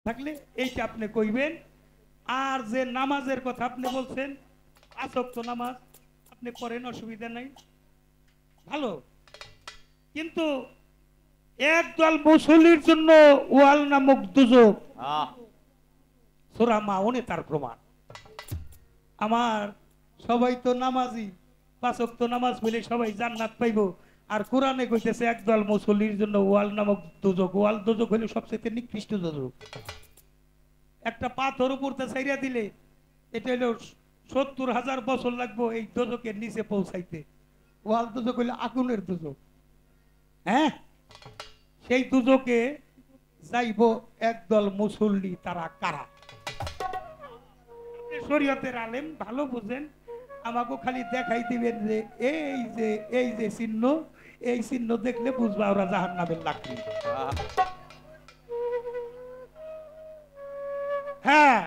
থাকলে এইটা আপনি কইবেন। আর যে নামাজের কথা আপনি বলছেন, 5 ওয়াক্ত নামাজ আপনি পড়েন, অসুবিধা নাই, ভালো। কিন্তু একদল মুসল্লির জন্য ওয়াল নামক দুজক, সূরা মাউনে তার প্রমাণ। আমার সবাই তো নামাজি, 5 ওয়াক্ত নামাজ পড়লে সবাই জান্নাত পাইব। আর কোরআনে কইতেছে একদল মুসল্লির জন্য ওয়াল নামক দুজক। ওয়াল দুজক হলো সবচেয়ে নিকৃষ্ট দুজক। একটা পাথর উপরতে ছাইরা দিলে এটা হলো 70,000 বছর লাগবে এই দুজকের নিচে পৌঁছাইতে। ওয়াল দুজক হলো আগুনের দুজক। হ্যাঁ, সেই দুজকে যাইব একদল মুসল্লি। তারা কারা? শরীয়তের আলেম, ভালো বুঝেন। আমাকে খালি দেখাই দিবেন যে এই যে চিহ্ন, এই চিহ্ন দেখলে বুঝবা ওরা জাহান্নামের লাকড়ি। হ্যাঁ,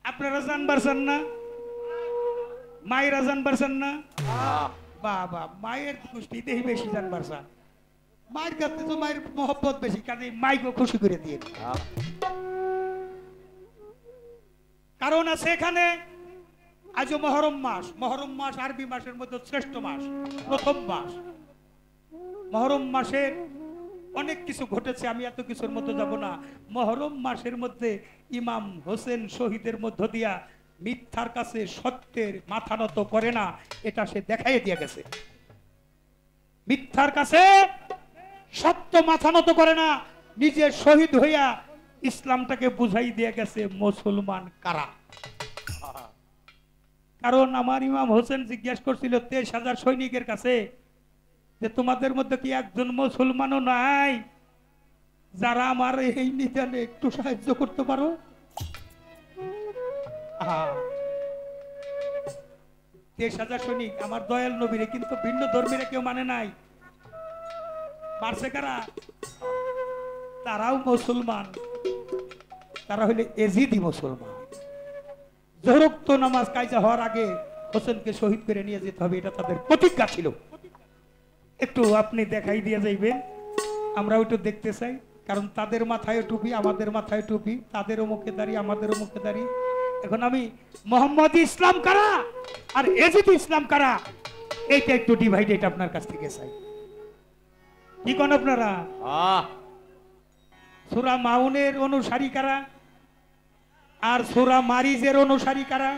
আপনারা জানবার চান না? মায়েরা জানবার চান না? বাবা, মায়ের খুশি দেহি বেশি জানবার চান। মায়ের কাছে তো মায়ের মহব্বত বেশি, কাজে মাইকে খুশি করে দিয়ে। কারণ আছে এখানে আজও মহরম মাস। মহরম মাস আরবি মাসের মধ্যে শ্রেষ্ঠ মাস, প্রথম মাস। মহরম মাসের অনেক কিছু ঘটেছে, আমি এত কিছুর মধ্যে যাব না। মহরম মাসের মধ্যে ইমাম হোসেন শহীদের মধ্য দিয়া মিথ্যার কাছে সত্যের মাথা নত করে না, এটা সে দেখাই দিয়ে গেছে। মিথ্যার কাছে সত্য মাথা নত করে না, নিজে শহীদ হইয়া ইসলামটাকে বুঝাই দিয়ে গেছে মুসলমান কারা। কারণ আমার ইমাম হোসেন জিজ্ঞাসা করছিল 23,000 সৈনিকের কাছে যে তোমাদের মধ্যে কি একজন মুসলমানও নাই যারা আমার এই নিদানে একটু সাহায্য করতে পারো? 23,000 সৈনিক আমার দয়াল নবীরে, কিন্তু ভিন্ন ধর্মীরা কেউ মানে নাই। মারছে কারা? তারাও মুসলমান, তারা হইলে এজিদি মুসলমান। জোহরক্ত নামাজ কায়জা হওয়ার আগে হোসেনকে শহীদ করে নিয়ে যেতে হবে, এটা তাদের প্রতিজ্ঞা ছিল। একটু আপনি দেখাই দিয়ে যাইবেন, আমরা একটু দেখতে চাই। কারণ তাদের মাথায় টুপি, আমাদের মাথায় টুপি, তাদেরও মুখে দাঁড়িয়ে, আমাদেরও মুখে দাঁড়িয়ে। এখন আমি মোহাম্মদ ইসলাম কারা আর এজিদ ইসলাম কারা, এইটা একটু ডিভাইডেড আপনার কাছ থেকে চাই। কি কোন আপনারা? সূরা মাউনের অনুসারী কারা আর সূরা মারিজের অনুসারী কারা?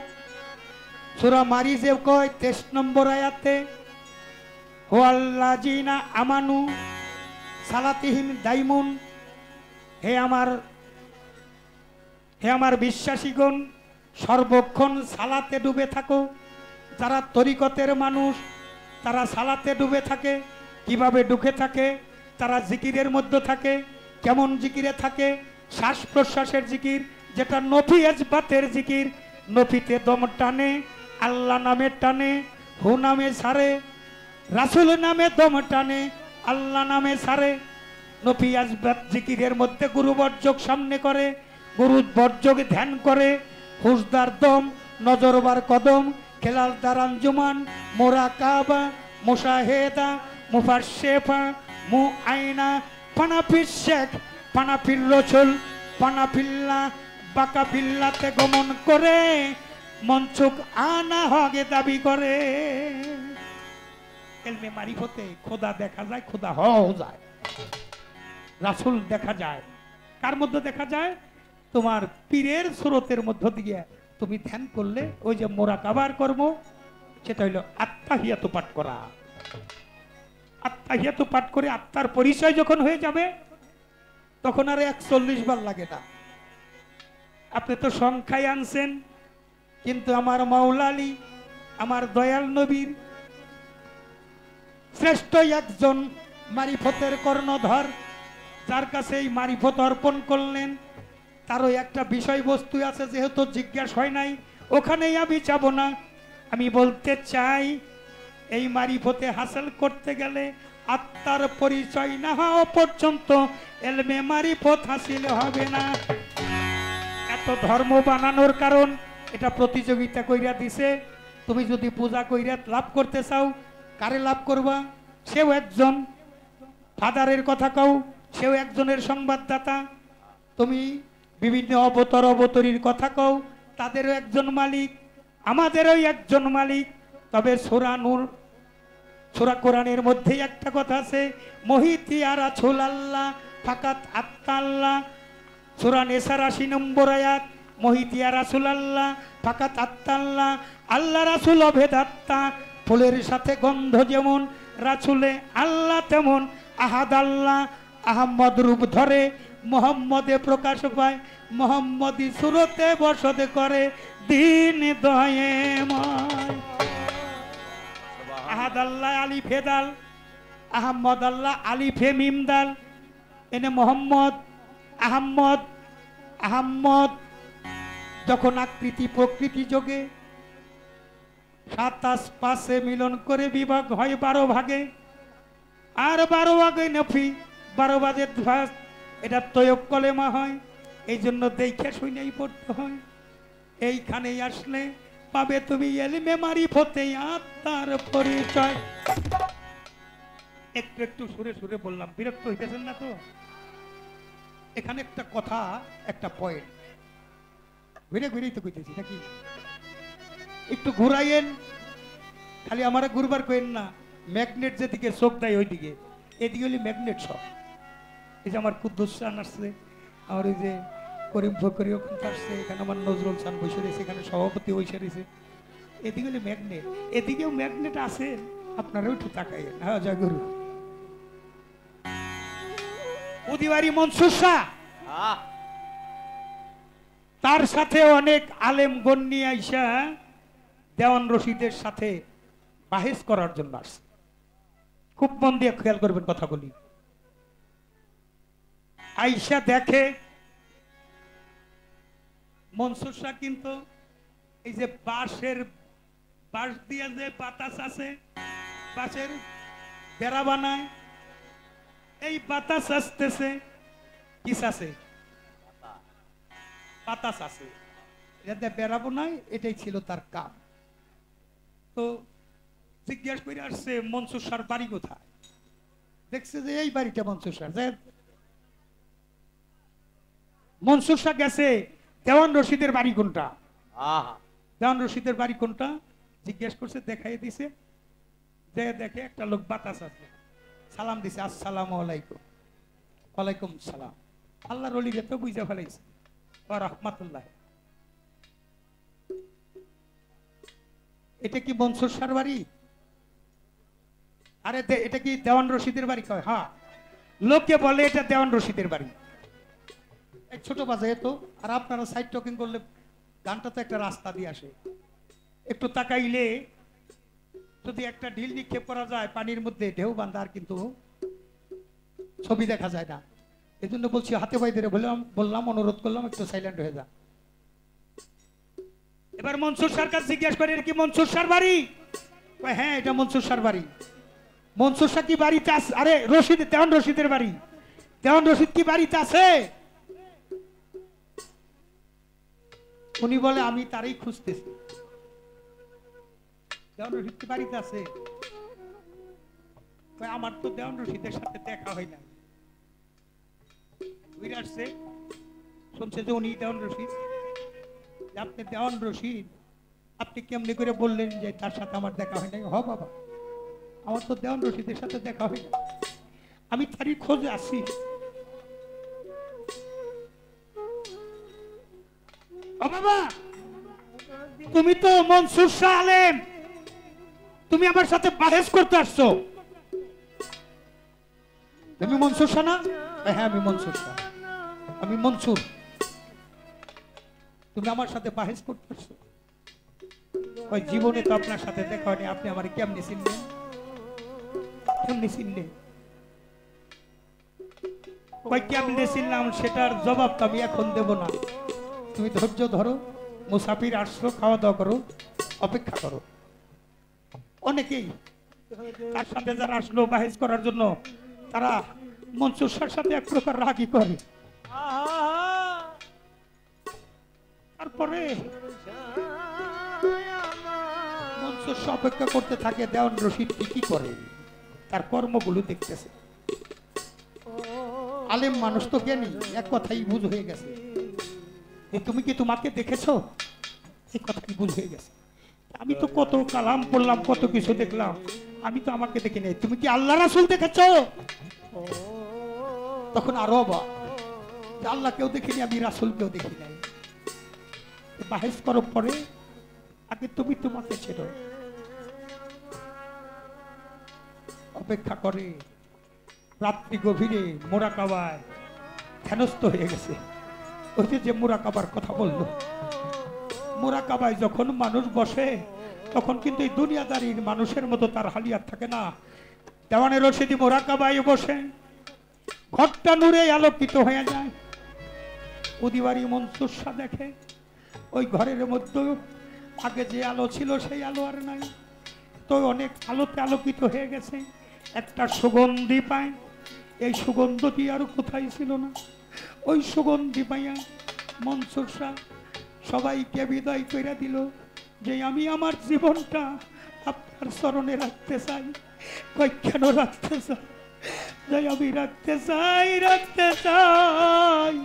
সূরা মারিজে কয় 23 নম্বর আয়াতে, ওয়াল্লাযিনা আমানু সালাতিহিম দাইমুন, হে আমার বিশ্বাসীগণ সর্বক্ষণ সালাতে ডুবে থাকো। যারা তরিকতের মানুষ তারা সালাতে ডুবে থাকে। কিভাবে ডুবে থাকে? তারা জিকিরের মধ্যে থাকে। কেমন জিকিরে থাকে? শ্বাস প্রশ্বাসের জিকির, যেটা নফি ইসবাতের জিকির। নফিতে দম টানে, আল্লাহ নামে টানে, হু নামে ছাড়ে, রাসূল নামে দম টানে, আল্লাহ নামে ছাড়ে। নফি ইসবাত জিকিরের মধ্যে গুরু বর্জক সামনে করে, গুরু বর্জক ধ্যান করে, হুজদার দম, নজরবার কদম, খেলাল দারান জুমান, মোরাকাবা, মুশাহেদা, মুফাশশেফা, মু আইনা, পানাফির শেখ, পানাফির রসুল, পানাফিল্লা, বাকা বিল্লাতে গমন করে, মনসুক আনা হগে দাবি করে। এলমে মারিফতে খোদা দেখা যায়, খোদা হও যায়, রাসূল দেখা যায়। কার মধ্যে দেখা যায়? তোমার পীরের সুরতের মধ্য দিয়ে তুমি ধ্যান করলে ওই যে মোরাকাবার কর্ম, সেটা হইল আত্মাহিয়াত পাঠ করা। আত্মাহিয়াত পাঠ করে আত্মার পরিচয় যখন হয়ে যাবে তখন আর 41 বার লাগে না। আপনি তো সংখ্যায় আনছেন, কিন্তু আমার মাওলা আলী, আমার দয়াল নবীর শ্রেষ্ঠ একজন মারিফতের কর্ণধর, যার কাছে এই মারিফত অর্পণ করলেন, তারও একটা বিষয়বস্তু আছে। যেহেতু জিজ্ঞাসা হয় নাই, ওখানেই আমি যাব না। আমি বলতে চাই, এই মারিফতে হাসিল করতে গেলে আত্মার পরিচয় না হওয়া পর্যন্ত এলমে মারিফত হাসিল হবে না। এত ধর্ম বানানোর কারণ এটা প্রতিযোগিতা কইরা দিছে। তুমি যদি পূজা কইরা লাভ করতে চাও, কারে লাভ করবা? সেও একজন। ফাদারের কথা কও, সেও একজনের সংবাদদাতা। তুমি বিভিন্ন অবতর অবতরীর কথা কও, তাদেরও একজন মালিক, আমাদেরও একজন মালিক। তবে সূরা নূর, সূরা কোরআনের মধ্যে একটা কথা আছে, মহিতি আর রাসূল আল্লাহ ফাকাত আত্তাল্লাহ। সূরা নিসার ৮০ নম্বর আয়াত, মহিতি আর রাসূল আল্লাহ ফাকাত আত্তাল্লাহ। আল্লাহ রাসূল অভেদাত্মা, ফুলের সাথে গন্ধ যেমন, রাসূলে আল্লাহ তেমন। আহাদ আল্লাহ, আহম্মদ রূপ ধরে, মোহাম্মদে প্রকাশ পায়, মোহাম্মদী সুরতে বসত করে দিন দয়েময়। আহাদ আল্লাহ আলিফে দাল, আহম্মদ আল্লাহ আলিফে মিম দাল, এনে মোহাম্মদ আহম্মদ। আহম্মদ যখন আকৃতি প্রকৃতি যোগে ২৭ পাশে মিলন করে বিভাগ হয় ১২ ভাগে, আর ১২ ভাগে নফি, ১২ বাজে ধ্বাস, এটা তয়ব কলেমা হয়। এই জন্য দেখে শুনেই পড়তে হয়। এইখানেই আসলে পাবে তুমি এলমে মারিফতে আত্মার পরিচয়। একটু একটু সুরে সুরে বললাম, বিরক্ত হইতেছেন না তো? এখানে একটা কথা, একটা পয়েন্ট, ঘুরে ঘুরেই তো কইতেছি নাকি? একটু ঘুরাইয়েন, খালি আমারা ঘুরবার কইেন না। ম্যাগনেট যেদিকে চোখ দেয় ওইদিকে, এদিকে হলে ম্যাগনেট সব। এই যে আমার কুদ্দুস চান আসছে, আমার ওই যে করিম ফকরি ওখানে আসছে, এখানে আমার নজরুল চান বসে রয়েছে, এখানে সভাপতি বসে রয়েছে, এদিকে হলে ম্যাগনেট, এদিকেও ম্যাগনেট আছে। আপনারাও একটু তাকাইয়েন। হ্যাঁ, জয় গুরু। উদিবাড়ি মনসুর শাহ, তার সাথে অনেক আলেম গণ্যি আইসা দেওয়ান রশিদের সাথে বাহেস করার জন্য আসছে। খুব মন দিয়ে খেয়াল করবেন কথা বলি। আইসা দেখে মনসুর শাহ কিন্তু এই যে বাঁশ দিয়ে যে বাতাস আছে, বাঁশের বেড়া বানায়, এই বাতাস আসতেছে, কিস আছে, বাতাস আছে, এটা বেড়াবো নাই, এটাই ছিল তার কাম। তো জিজ্ঞাসা করে আসছে মনসুর শাহর বাড়ি কোথায়। দেখছে যে এই বাড়িটা মনসুর শাহ। মনসুর শাহ গেছে দেওয়ান রশিদের বাড়ি কোনটা, দেওয়ান রশিদের বাড়ি কোনটা জিজ্ঞেস করছে, দেখাই দিছে। দেখে একটা লোক বাতাস আছে, সালাম দিছে, আসসালামু আলাইকুম। ওয়ালাইকুম সালাম। আল্লাহর ওলিকে তো বুঝে ফেলাইছে, ওয়া রাহমাতুল্লাহ। এটা কি মনসুর শাহর বাড়ি? আরে এটা কি দেওয়ান রশিদের বাড়ি? কয় হ্যাঁ। লোকে বলে এটা দেওয়ান রশিদের বাড়ি। এক ছোট বাজায় তো, আর আপনারা সাইড টকিং করলে গানটা তো একটা রাস্তা দিয়ে আসে, একটু তাকাইলে যদি একটা ঢিল নিক্ষেপ করা যায় পানির মধ্যে, ঢেউ বান্ধা, আর কিন্তু ছবি দেখা যায় না। এই জন্য বলছি, হাতে বাইরে বললাম, অনুরোধ করলাম একটু সাইলেন্ট হয়ে যা। এবার মনসুর শাহর কাছে জিজ্ঞেস করে, কি মনসুর শাহর বাড়ি? হ্যাঁ, এটা মনসুর শাহর বাড়ি। মনসুর শাহ কি বাড়িতে আছে? আরে রশিদ, দেওয়ান রশিদের বাড়ি। দেওয়ান রশিদ কি বাড়িতে আছে? উনি বলে, আমি তারই খুঁজতেছি। দেওয়ান রশিদ কি বাড়িতে আছে? আমার তো দেওয়ান রশিদের সাথে দেখা হয় না। আসছে, শুনছে যে উনি দেওয়ান রশিদ। আপনি দেওয়ান রশিদ, আপনি কেমনি করে বললেন যে তার সাথে আমার দেখা হয় নাই? হ বাবা, আমার তো দেওয়ান রশিদের সাথে দেখা হয় না, আমি তারই খোঁজে আসি। ও বাবা, তুমি তো মনসুর শাহ আলেম, তুমি আমার সাথে বাহেস করতে আসছো। তুমি মনসুর শাহ না? হ্যাঁ, আমি মনসুর শাহ, আমি মনসুর। তুমি আমার সাথে বাহেস করতে আসছো? ওই জীবনে তো আপনার সাথে দেখা হয়নি, আপনি আমার কেমনি চিনলেন? কেমনি চিনলেন? ওই কেমনে চিনলাম সেটার জবাব তো আমি এখন দেব না। তুমি ধৈর্য ধরো, মুসাফির আসছো, খাওয়া দাওয়া করো, অপেক্ষা করো। অনেকেই তার সাথে যারা আসলো বাহেস করার জন্য, তারা মনসুর শাহর সাথে এক প্রকার রাগই করে। তারপরে মনসুর শাহ অপেক্ষা করতে থাকে দেওয়ান রশিদ কি করে, তার কর্মগুলো দেখতেছে। আলেম মানুষ তো জ্ঞানী, এক কথাই বুঝ হয়ে গেছে। তুমি কি তোমাকে দেখেছো? এই কথাই বুঝ হয়ে গেছে। আমি তো কত কালাম পড়লাম, কত কিছু দেখলাম, আমি তো আমাকে দেখি নাই। তুমি কি আল্লাহ রাসূল দেখেছো? তখন আরো আল্লাহ কেউ দেখিনি, আমি রাসূল কেউ দেখি নাই। বাহেস করো পরে, আগে তুমি তোমাকে ছেড়ো। অপেক্ষা করে রাত্রি গভীরে মোরাকাবায় ধ্যানস্থ হয়ে গেছে। ওই যে মোরাকাবার কথা বললো, মোরাকাবায় যখন মানুষ বসে তখন কিন্তু এই দুনিয়াদারির মানুষের মতো তার হালিয়াত থাকে না। দেওয়ানে রশিদি মোরাকাবায় বসে, ঘরটা নূরে আলোকিত হয়ে যায়। উদিবাড়ি মনসুর শাহ দেখে ওই ঘরের মধ্যে আগে যে আলো ছিল সেই আলো আর নাই, তো অনেক আলোতে আলোকিত হয়ে গেছে। একটা সুগন্ধি পায়, এই সুগন্ধটি আর কোথায় ছিল না। ওই সুগন্ধি পাইয়া মনসুর শাহ সবাইকে বিদায় করে দিল যে আমি আমার জীবনটা আপনার চরণে রাখতে চাই। কই কেন রাখতে চাই? যে আমি রাখতে চাই,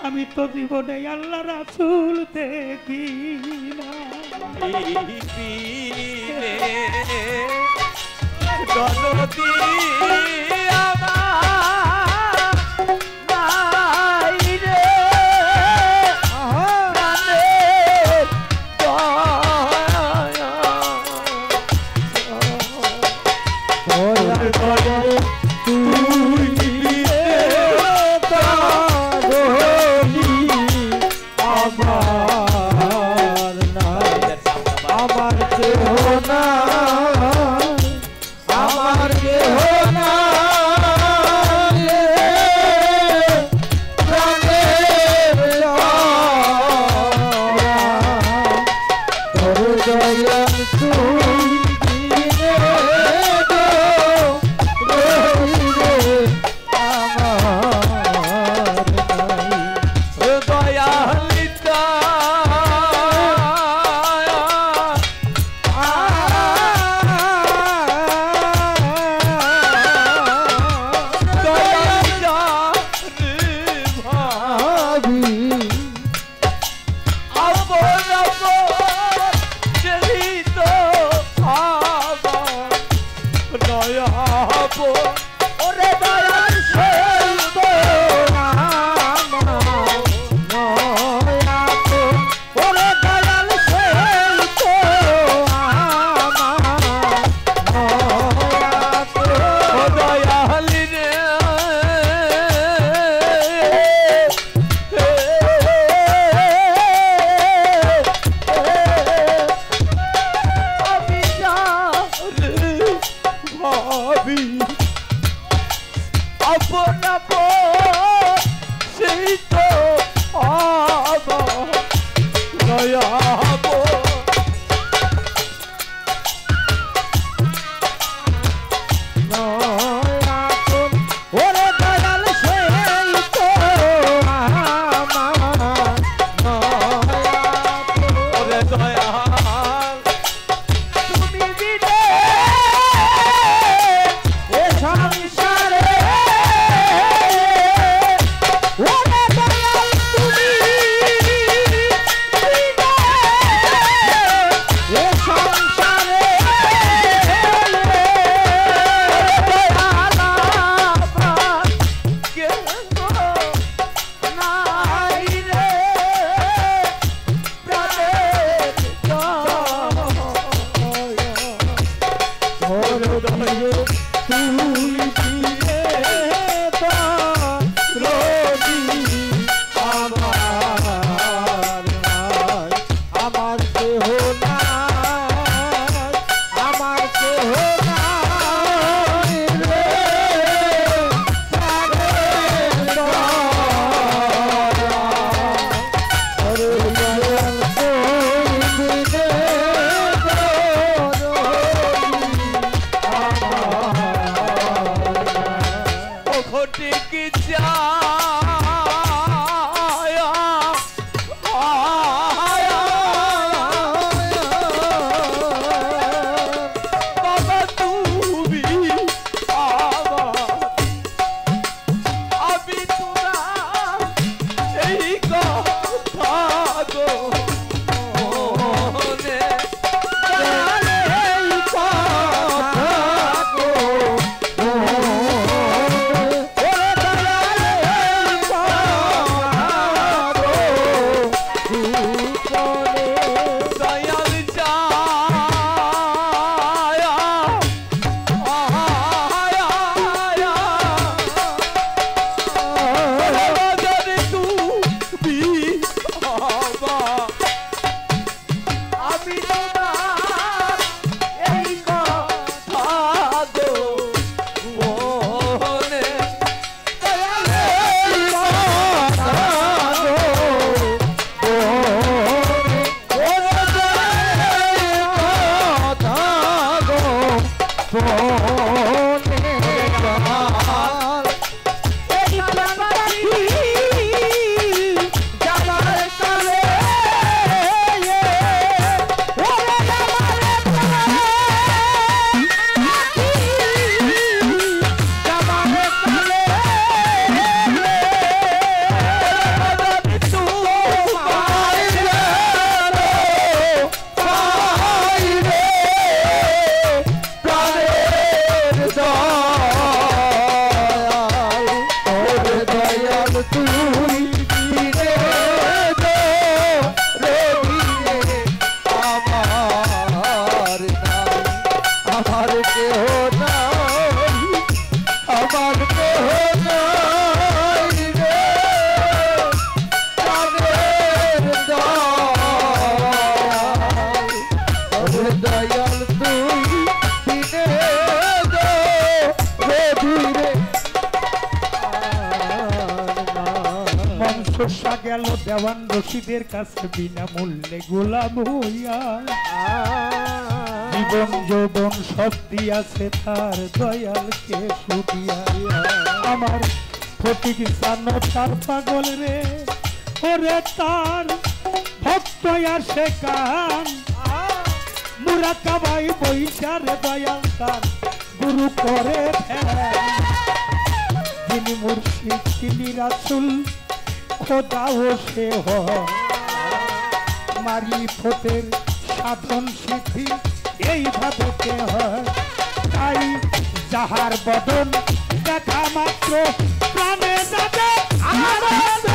আমি তো জীবনে আল্লাহ রাসূল দেখি না। বর্ষা গেল দেওয়ান রশিদের কাছে বিনামূল্যে গোলাম হইয়া জীবন যৌবন সব দিয়াছে তার দয়ালকে শুধিয়া আমার ফটিক জানো তার পাগল রে ওরে তার ভক্ত আসে কান মুরাকাবাই বৈশারে দয়াল তার গুরু করে যিনি মুর্শিদ তিনি রাসূল খোদা ও সে মারিফতের সাধন সিদ্ধি এইভাবে হয় তাই যাহার বদন দেখা মাত্র প্রাণে যাবে আনন্দ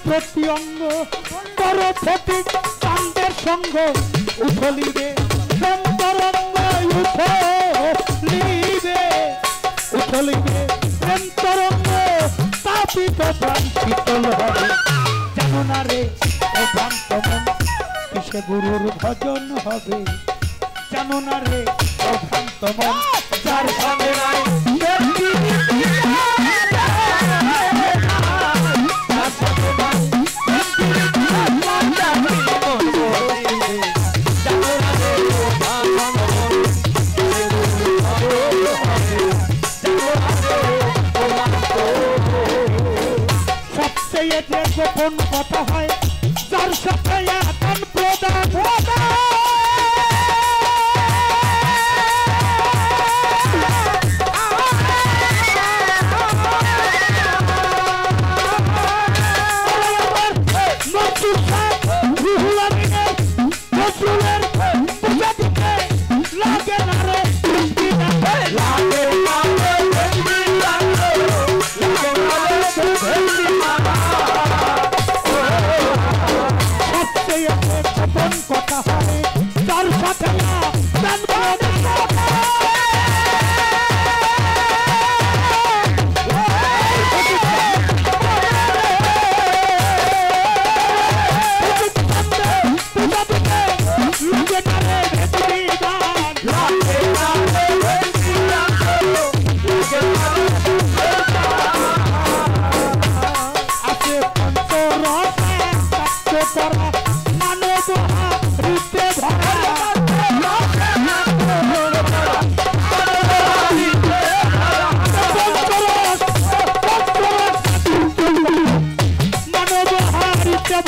প্রতিঅঙ্গ করো ফটিক চাঁদের সঙ্গ উঠলিবে প্রেমতরঙ্গ উঠলিবে প্রেমতরঙ্গ তাপিত প্রাণ শীতল হবে জানো না রে ও ভ্রান্ত মন কিসে গুরুর ভজন হবে জানো না রে ও ভ্রান্ত মন যার সঙ্গে নাই গোপন কথা হয় যার সাথে এখন প্রদান কথা হয় যার সাথে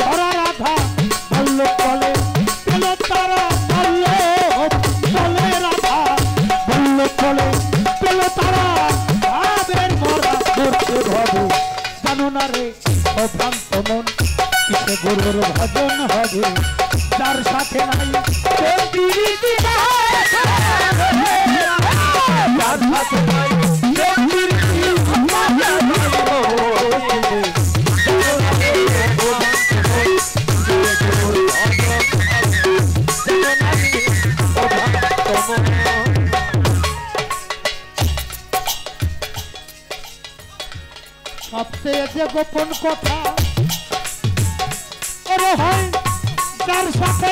ভরা রাধা বলল বলে পেল তারা বলল বলে রাধা বলল বলে পেল তারা ভাবের মরা করতে ভাবো জানো না রে অভ্রান্ত মন কিসে গুরুর ভজন হবে যার সাথে নাই সবচেয়ে যে গোপন কথা ওরে হয় যার সাথে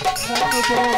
মন